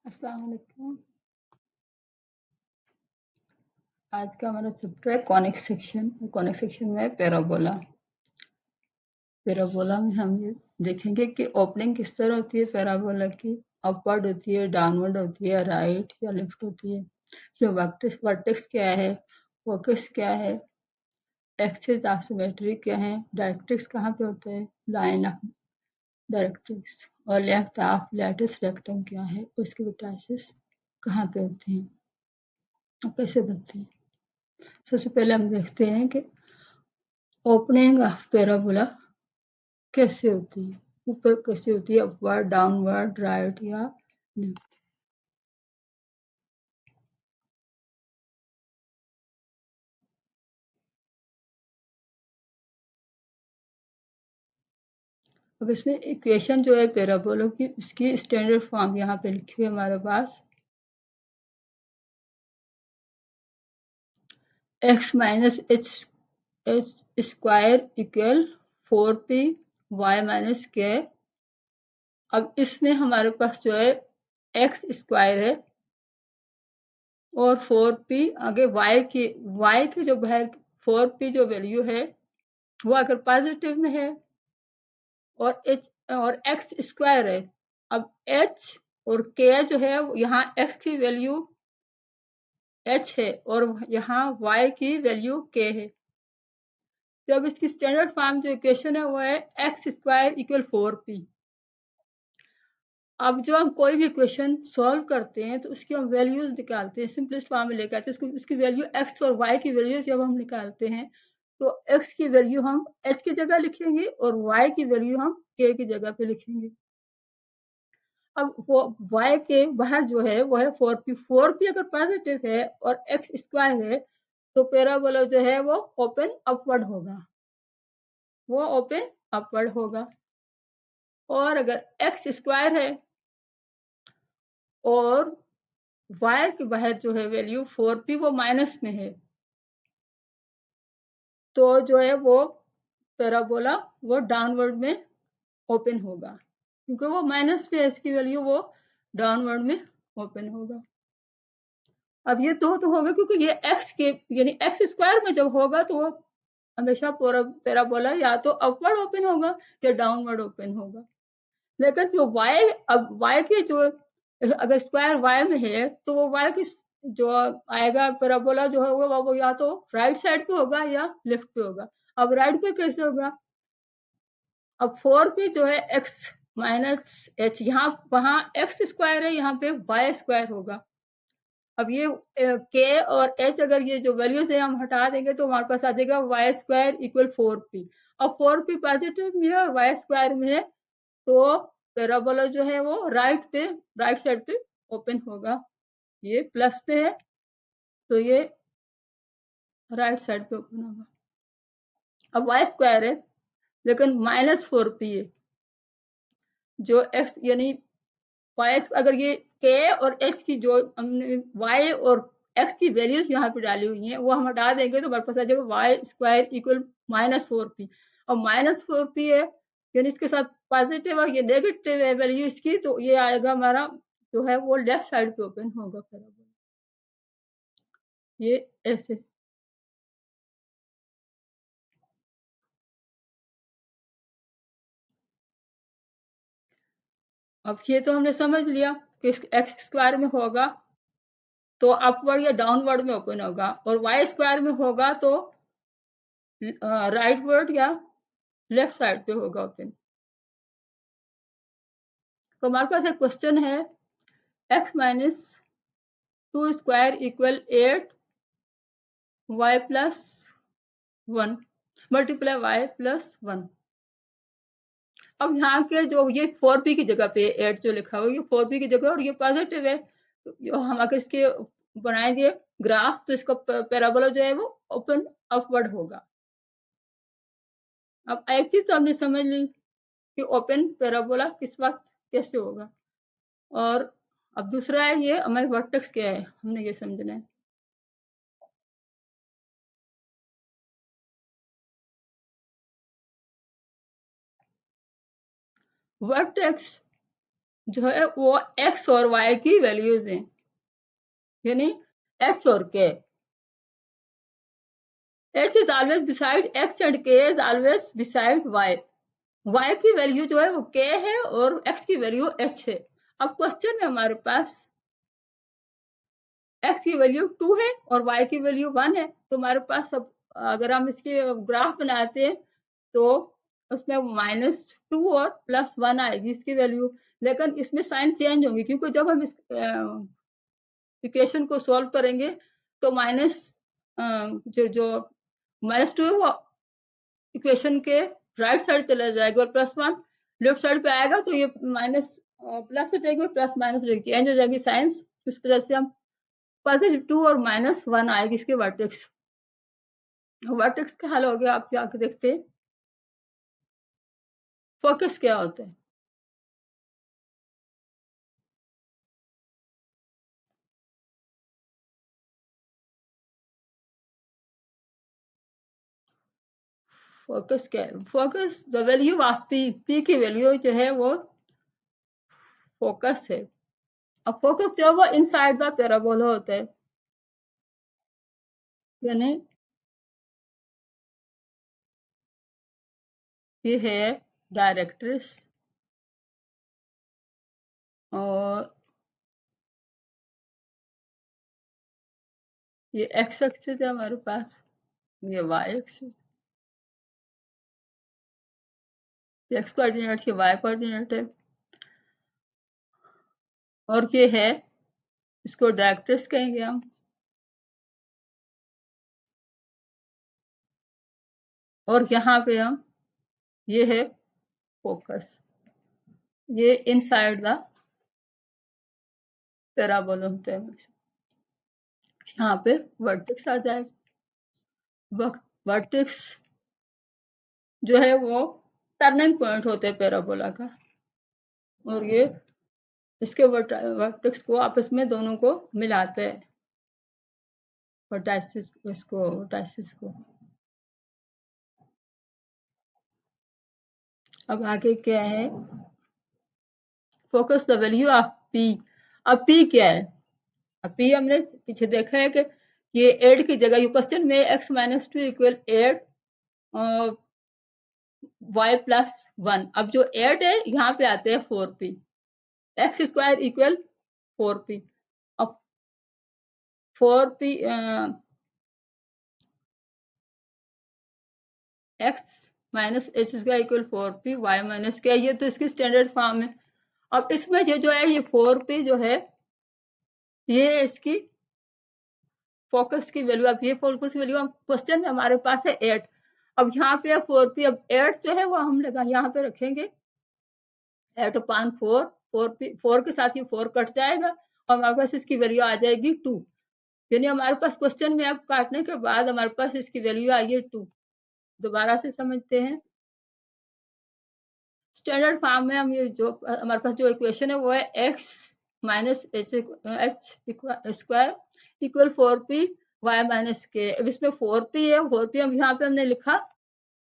अस्सलाम वालेकुम। आज का हमारा चैप्टर है कॉनिक सेक्शन। कॉनिक सेक्शन में पैराबोला। पैराबोला में हम ये देखेंगे कि ओपनिंग किस तरह होती है पैराबोला की। अपवर्ड होती है, डाउनवर्ड होती है, राइट या लेफ्ट होती है। जो वर्टेक्स क्या है, फोकस क्या है, एक्सिस ऑफ सिमेट्री क्या है, डायरेक्ट्रिक्स कहाँ पे होता है, लाइन ऑफ डायरेक्ट्रिक्स, और लेंथ ऑफ लैटिस रेक्टम क्या है, उसके वर्टाइसेस कहाँ पे होते हैं और कैसे बनते हैं। सबसे पहले हम देखते हैं कि ओपनिंग ऑफ पैराबोला कैसे होती है, ऊपर कैसे होती है, अपवर्ड, डाउनवर्ड, राइट या लेफ्ट। अब इसमें इक्वेशन जो है पैराबोला की, उसकी स्टैंडर्ड फॉर्म यहाँ पे लिखी हुई है हमारे पास। x minus H square equal 4p y minus के। अब इसमें हमारे पास जो है x स्क्वायर है और 4p आगे y की जो 4p जो वैल्यू है वो अगर पॉजिटिव में है और h और x स्क्वायर है। अब h और k जो है यहाँ x की वैल्यू h है और यहाँ y की वैल्यू k है। जब इसकी स्टैंडर्ड फॉर्म जो इक्वेशन है वो है एक्स स्क्वायर इक्वल 4p। अब जो हम कोई भी इक्वेशन सॉल्व करते हैं तो उसकी हम वैल्यूज निकालते हैं, सिंपलेस्ट फॉर्म में लेकर आते हैं। उसकी वैल्यू x और y की वैल्यू जब हम निकालते हैं तो x की वैल्यू हम h की जगह लिखेंगे और y की वैल्यू हम k की जगह पे लिखेंगे। अब वो y के बाहर जो है वो है 4p। 4p अगर पॉजिटिव है और x स्क्वायर है तो पैराबोला जो है वो ओपन अपवर्ड होगा, वो ओपन अपवर्ड होगा। और अगर x स्क्वायर है और y के बाहर जो है वैल्यू 4p वो माइनस में है तो जो है वो पैराबोला वो डाउनवर्ड में ओपन होगा, क्योंकि वो माइनस पे है इसकी वैल्यू, वो डाउनवर्ड में ओपन होगा। अब ये तो होगा क्योंकि ये x के यानी एक्स स्क्वायर में जब होगा तो वो हमेशा पैराबोला या तो अपवर्ड ओपन होगा या डाउनवर्ड ओपन होगा। लेकिन जो y, अब y के जो अगर स्क्वायर y में है तो वो y की जो आएगा पैराबोला जो होगा वो या तो राइट साइड पे होगा या लेफ्ट पे होगा। अब राइट पे कैसे होगा, अब 4 पे जो है x माइनस एच, यहाँ वहां एक्स स्क्वायर है, यहाँ पे वाई स्क्वायर होगा। अब ये k और h अगर ये जो वैल्यूज है हम हटा देंगे तो हमारे पास आ जाएगा वाई स्क्वायर इक्वल 4p। अब 4p पॉजिटिव में है और वाई स्क्वायर में है तो पैराबोला जो है वो राइट साइड पे ओपन होगा। ये प्लस पे है तो ये राइट साइड पे ओपन होगा। अब वाई स्क्वायर है लेकिन -4p है, जो x यानी वाई अगर ये k और h की जो हमने y और x की वैल्यूज यहाँ पे डाली हुई हैं वो हम हटा देंगे तो हमारे पास आ जाएगा वाई स्क्वायर इक्वल -4p। और -4p है यानी इसके साथ पॉजिटिव और ये नेगेटिव है वैल्यू इसकी, तो ये आएगा हमारा जो है वो लेफ्ट साइड पे ओपन होगा पैराबोला। ये ऐसे। अब ये तो हमने समझ लिया कि एक्स स्क्वायर में होगा तो अपवर्ड या डाउनवर्ड में ओपन होगा और वाई स्क्वायर में होगा तो राइट वर्ड या लेफ्ट साइड पे होगा ओपन। तो हमारे पास एक क्वेश्चन है x minus 2 square equal 8 y plus 1 multiply y plus 1। अब यहाँ के जो ये 4p की जगह पे 8 जो लिखा हुआ है ये 4p की जगह और ये पॉजिटिव है, तो हम अगर इसके बनाएंगे ग्राफ तो इसका पैराबोला जो है वो ओपन अपवर्ड होगा। अब एक चीज तो हमने समझ ली कि ओपन पैराबोला किस वक्त कैसे होगा, और अब दूसरा है ये हमारे वर्टेक्स क्या है, हमने ये समझना है। वर्टेक्स जो है वो x और y की वैल्यूज हैं, यानी h और k। h is always beside x and k is always beside y। y की वैल्यू जो है वो k है और x की वैल्यू h है। अब क्वेश्चन में हमारे पास x की वैल्यू 2 है और y की वैल्यू 1 है, तो हमारे पास सब अगर हम इसके ग्राफ बनाते हैं तो उसमें -2 और +1 आएगी इसकी वैल्यू, लेकिन इसमें साइन चेंज होंगी क्योंकि जब हम इस इक्वेशन को सॉल्व करेंगे तो माइनस जो -2 है वो इक्वेशन के राइट साइड चला जाएगा और +1 लेफ्ट साइड पे आएगा, तो ये माइनस प्लस हो जाएगी, प्लस माइनस हो जाएगी, चेंज हो जाएगी साइंस। इस वजह से हम +2 और -1 आएगी इसके वर्टेक्स। वर्टेक्स का हल हो गया। आप क्या देखते हैं फोकस क्या होता है। फोकस क्या है? Focus the value of P की वैल्यू जो है वो फोकस है। अब फोकस जो है वो इनसाइड द पैराबोला होता है, यानी ये है डायरेक्ट्रिस और ये एक्स एक्सिस है हमारे पास, ये वाई एक्सिस, एक्स कोऑर्डिनेट, ये वाई कोऑर्डिनेट है, और ये है इसको डायरेक्ट्रिस कहेंगे हम। और यहाँ पे हम ये है फोकस, ये इनसाइड द पैराबोला होता है। यहाँ पे वर्टेक्स आ जाएगा। वर्टेक्स जो है वो टर्निंग पॉइंट होते हैं पैराबोला का, और ये इसके वर्टेक्स को आपस में दोनों को मिलाते हैं, वर्टाइसिस को। अब आगे क्या है, focus the value of P. अब पी क्या है? अब पी हमने पीछे देखा है कि ये 8 की जगह, ये क्वेश्चन में x-2 इक्वल 8 y+1। अब जो 8 है यहाँ पे आते हैं 4p, x square equal 4p। अब 4p x minus H square equal 4p y minus क्या, ये तो इसकी स्टैंडर्ड फॉर्म है। अब इसमें जो है ये 4p जो है ये इसकी फोकस की वैल्यू। अब ये फोकस की वैल्यू क्वेश्चन में हमारे पास है 8। अब यहाँ पे 4p, अब 8 जो है वो हम लगा यहाँ पे रखेंगे 8/4, 4 के साथ ये 4 कट जाएगा और हमारे पास इसकी वैल्यू आ जाएगी 2। यानी हमारे पास क्वेश्चन में अब काटने के बाद हमारे पास इसकी वैल्यू आई है 2। दोबारा से समझते हैं, स्टैंडर्ड फॉर्म में हम ये जो हमारे पास जो इक्वेशन है वो है x minus H square equal 4p y minus के। अब इसमें 4p है, 4p हम यहाँ पे हमने लिखा,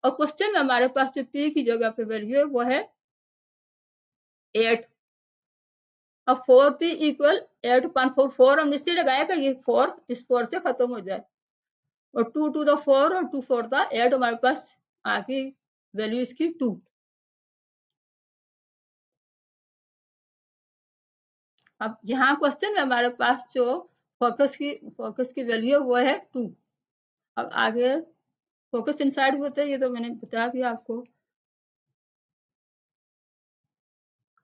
और क्वेश्चन में हमारे पास जो p की जगह पे वैल्यू है वो है 8। अब 4p इक्वल 8/4, 4 हमने इसलिए लगाया कि ये 4 इस 4 से खत्म हो जाए, और 2 to the 4 और 2 4 the 8 हमारे पास आ गई वैल्यू इसकी 2। अब यहाँ क्वेश्चन में हमारे पास जो फोकस की वैल्यू वो है 2। अब आगे फोकस इनसाइड होता है, ये तो मैंने बता दिया आपको।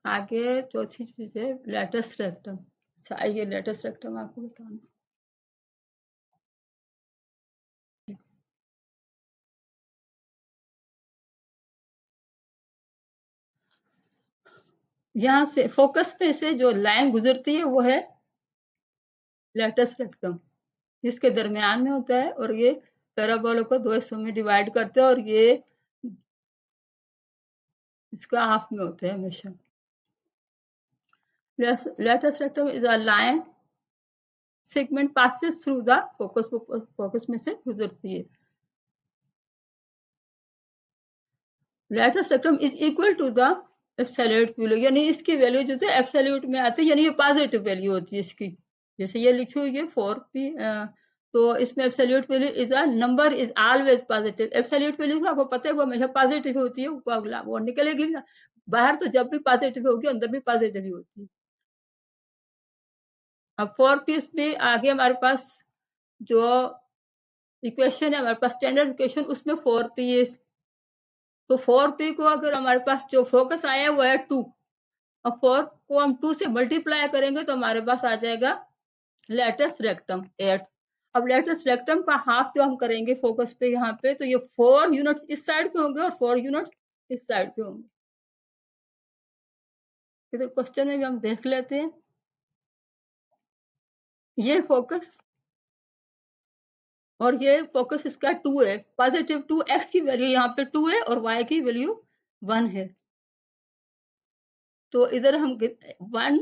आगे चौथी चीज है लेटेस्ट रेक्टम। अच्छा, आइए लेटेस्ट रेक्टम आपको बताना। यहाँ से फोकस पे से जो लाइन गुजरती है वो है लेटेस्ट रेक्टम, इसके दरमियान में होता है, और ये पैराबोला को 2 हिस्सों में डिवाइड करते हैं, और ये इसका हाफ में होते हैं हमेशा। Latus rectum is a line segment passes through the focus, focus में से गुजरती है। Latus rectum is equal to the absolute value, यानी इसकी वैल्यू जो है एब्सोल्यूट में आती है, यानी ये पॉजिटिव वैल्यू होती है इसकी। जैसे ये लिखी हुई है 4p, तो इसमें absolute value is a number is always positive. Absolute value तो आपको पता है वो हमेशा पॉजिटिव होती है, वो निकलेगी ना बाहर, तो जब भी पॉजिटिव होगी अंदर भी पॉजिटिव ही होती है। अब 4p में आगे हमारे पास जो इक्वेशन है, हमारे पास स्टैंडर्ड इक्वेशन, उसमें 4p है। तो 4p को अगर हमारे पास जो फोकस आया है वो है 2, अब 4 को हम 2 से मल्टीप्लाई करेंगे तो हमारे पास आ जाएगा लेटस रेक्टम 8। अब लेटस रेक्टम का हाफ जो हम करेंगे फोकस पे यहाँ पे, तो ये 4 यूनिट्स इस साइड पे होंगे और 4 यूनिट्स इस साइड पे होंगे। इधर क्वेश्चन में भी हम देख लेते हैं, ये फोकस और ये फोकस इसका 2 है, पॉजिटिव 2, एक्स की वैल्यू यहाँ पे 2 है और वाई की वैल्यू 1 है। तो इधर हम 1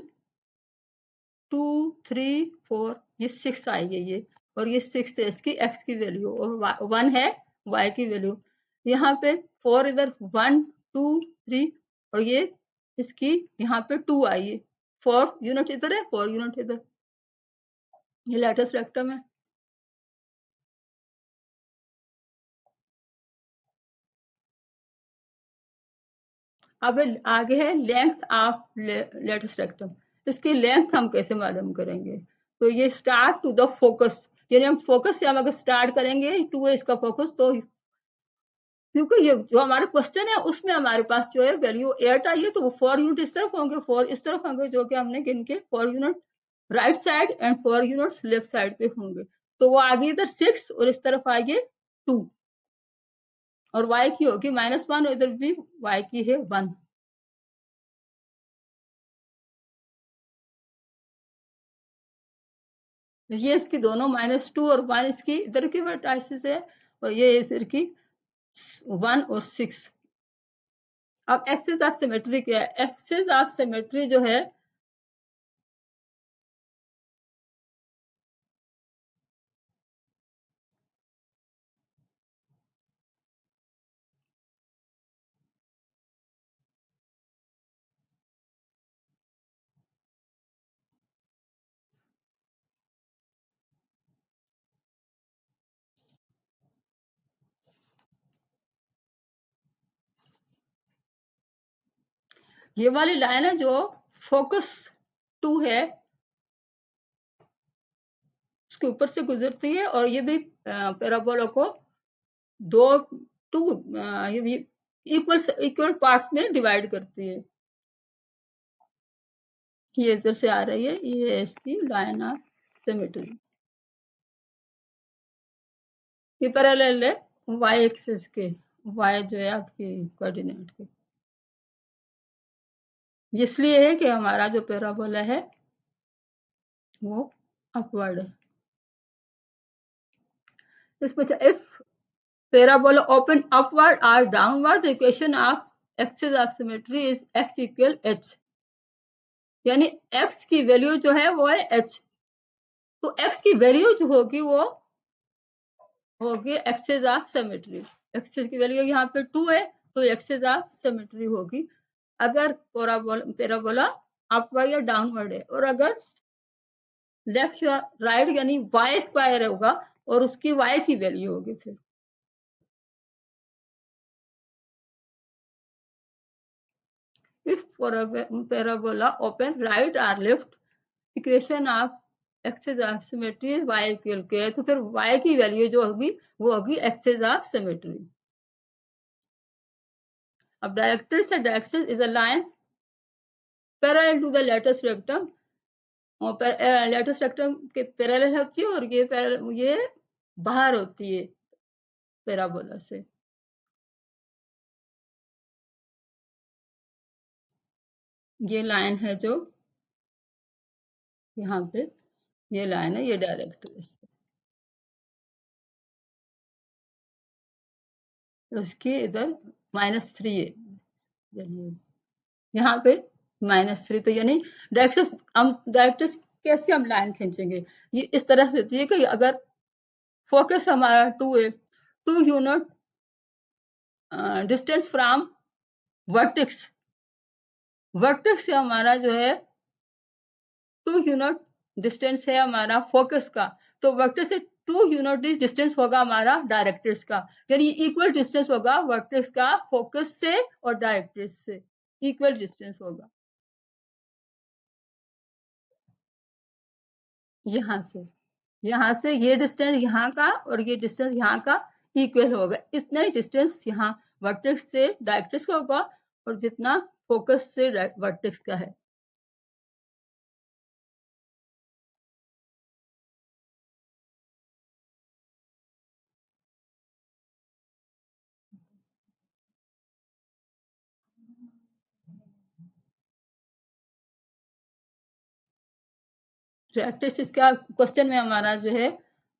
2 3 4 ये 6 आई है ये, और ये 6 है इसकी एक्स की वैल्यू, और 1 है वाई की वैल्यू। यहाँ पे 4 इधर 1 2 3, और ये इसकी यहाँ पे 2 आई है, 4 यूनिट इधर है 4 यूनिट इधर, ये लेटस रेक्टम है। अब आगे है लेंथ ऑफ लेटस रेक्टम। इसकी लेंथ हम कैसे मालूम करेंगे, तो ये स्टार्ट टू द फोकस, यानी हम फोकस से हम अगर स्टार्ट करेंगे, 2 है इसका फोकस, तो क्योंकि ये जो हमारा क्वेश्चन है उसमें हमारे पास जो है वैल्यू 8 आई है, तो वो 4 यूनिट इस तरफ होंगे, 4 इस तरफ होंगे, जो कि हमने गिन के 4 unit right side and 4 units left side पे होंगे। तो वो आगे इधर 6 और इस तरफ आगे 2, और y की होगी -1, और इधर भी y की है 1। ये इसकी दोनों -2 और 1 इसकी इधर की वर्टाइसिस है, और ये इधर की 1 और 6। अब एक्सिस ऑफ सिमेट्री क्या है, एक्सिस ऑफ सिमेट्री जो है, ये वाली लाइन है जो फोकस 2 है उसके ऊपर से गुजरती है, और ये भी पैराबोला को दो टू ये भी इक्वल इक्वल पार्ट्स में डिवाइड करती है। ये इधर से आ रही है, ये इसकी लाइन ऑफ सिमेट्री, ये पैरेलल है वाई एक्सिस के, वाई जो है आपकी कोऑर्डिनेट के, इसलिए है कि हमारा जो पैराबोला है वो अपवर्ड है। इसमें if parabola open upward or downward, the equation of axis of symmetry is x equal h, यानी x की वैल्यू जो है वो है h, तो x की वैल्यू जो होगी वो होगी एक्सिस ऑफ सिमेट्री। एक्सिस की वैल्यू यहाँ पे 2 है, तो एक्सिस ऑफ सिमेट्री होगी अगर पैराबोला अपवर्ड या डाउनवर्ड है, और अगर लेफ्ट या राइट यानी वाई स्क्वायर होगा और उसकी वाई की वैल्यू होगी। फिर if parabola open right or left, equation of axis of symmetry is y equal के है, तो फिर y की वैल्यू जो होगी वो होगी एक्सिस ऑफ सिमेट्री। अब directrix at axis is a line parallel to the latus rectum, और लेटेस्ट रेक्टम के पैरेलल होती है, और ये बाहर होती है पैराबोला से। ये लाइन है जो यहाँ पे, ये लाइन है, ये डायरेक्ट्रिक्स, उसकी इधर -3 है, यहाँ पे -3 पे, यानी डायरेक्ट्रिक्स कैसे हम लाइन खींचेंगे, ये इस तरह से होती है कि अगर फोकस हमारा 2 है, 2 unit distance from vertex, vertex से हमारा जो है 2 यूनिट डिस्टेंस है हमारा फोकस का, तो वर्टेक्स से 2 यूनिट डिस्टेंस होगा हमारा डायरेक्ट्रिक्स का, यानी इक्वल डिस्टेंस होगा वर्टेक्स का फोकस से और डायरेक्ट्रिक्स से, इक्वल डिस्टेंस होगा यहाँ से ये डिस्टेंस यहाँ का और ये डिस्टेंस यहाँ का इक्वल होगा, इतना ही डिस्टेंस यहाँ वर्टेक्स से डायरेक्ट्रिक्स का होगा और जितना फोकस से वर्टेक्स का है। डायरेक्ट्रिक्स का क्वेश्चन में हमारा जो है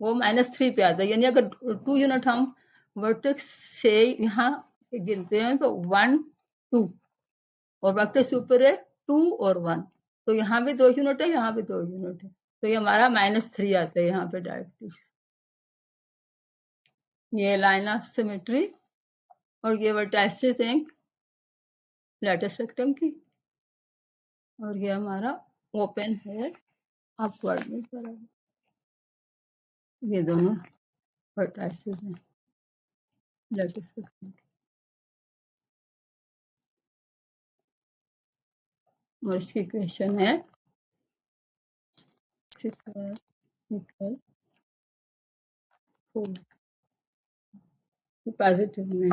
वो -3 पे आता है, यानी अगर 2 यूनिट हम वर्टेक्स से यहाँ गिनते हैं तो 1 2 और वर्टेक्स ऊपर है 2 और 1, तो यहाँ भी 2 यूनिट है, यहाँ भी 2 यूनिट है, तो ये हमारा -3 आता है यहाँ पे डायरेक्ट्रिक्स। ये लाइन ऑफ सिमेट्री और ये वर्टाइसिस हैं लैटिस रेक्टम की, और ये हमारा ओपन है अपवर्ड में बराबर, ये दोनों वर्टाइसिस हैं लैटिस रेक्टम की। और इसकी इक्वेशन है पॉजिटिव में